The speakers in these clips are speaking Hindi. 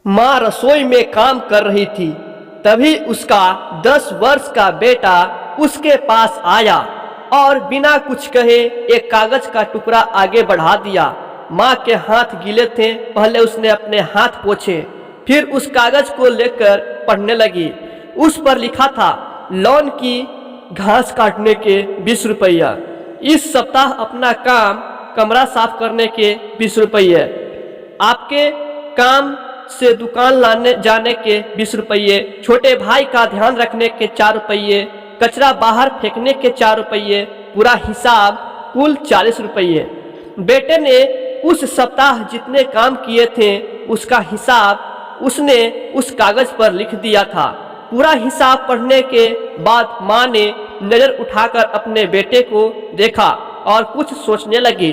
माँ रसोई में काम कर रही थी। तभी उसका 10 वर्ष का बेटा उसके पास आया और बिना कुछ कहे एक कागज का टुकड़ा आगे बढ़ा दिया। माँ के हाथ गीले थे, पहले उसने अपने हाथ पोंछे, फिर उस कागज को लेकर पढ़ने लगी। उस पर लिखा था, लॉन की घास काटने के 20 रुपया, इस सप्ताह अपना काम कमरा साफ करने के 20 रुपये, आपके काम से दुकान लाने जाने के 20 रुपये, छोटे भाई का ध्यान रखने के 4 रुपये, कचरा बाहर फेंकने के 4 रुपये, पूरा हिसाब कुल 40 रुपये। बेटे ने उस सप्ताह जितने काम किए थे उसका हिसाब उसने उस कागज पर लिख दिया था। पूरा हिसाब पढ़ने के बाद माँ ने नज़र उठाकर अपने बेटे को देखा और कुछ सोचने लगी।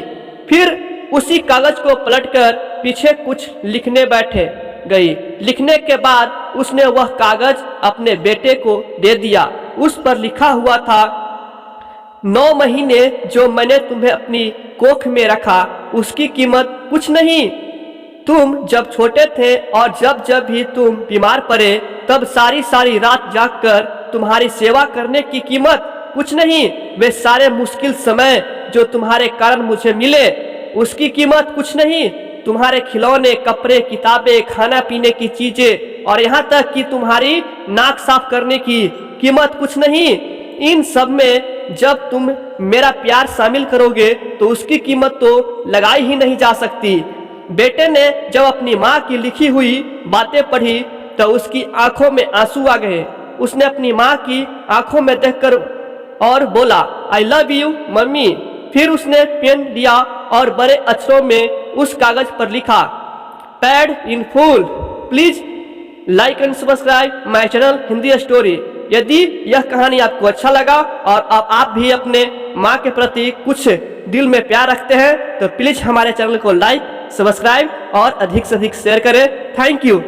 फिर उसी कागज को पलटकर पीछे कुछ लिखने बैठे गई। लिखने के बाद उसने वह कागज अपने बेटे को दे दिया। उस पर लिखा हुआ था, 9 महीने जो मैंने तुम्हें अपनी कोख में रखा उसकी कीमत कुछ नहीं। तुम जब छोटे थे और जब जब भी तुम बीमार पड़े तब सारी सारी रात जागकर तुम्हारी सेवा करने की कीमत कुछ नहीं। वे सारे मुश्किल समय जो तुम्हारे कारण मुझे मिले उसकी कीमत कुछ नहीं। तुम्हारे खिलौने, कपड़े, किताबें, खाना पीने की चीजें और यहाँ तक कि तुम्हारी नाक साफ करने की कीमत कुछ नहीं। इन सब में जब तुम मेरा प्यार शामिल करोगे तो उसकी कीमत तो लगाई ही नहीं जा सकती। बेटे ने जब अपनी माँ की लिखी हुई बातें पढ़ी तो उसकी आंखों में आंसू आ गए। उसने अपनी माँ की आंखों में देखकर और बोला, आई लव यू मम्मी। फिर उसने पेन लिया और बड़े अक्षरों में उस कागज पर लिखा, pad in full, please like and subscribe my channel Hindi story. यदि यह कहानी आपको अच्छा लगा और अब आप भी अपने माँ के प्रति कुछ दिल में प्यार रखते हैं तो प्लीज हमारे चैनल को लाइक, सब्सक्राइब और अधिक से अधिक शेयर करें। Thank you.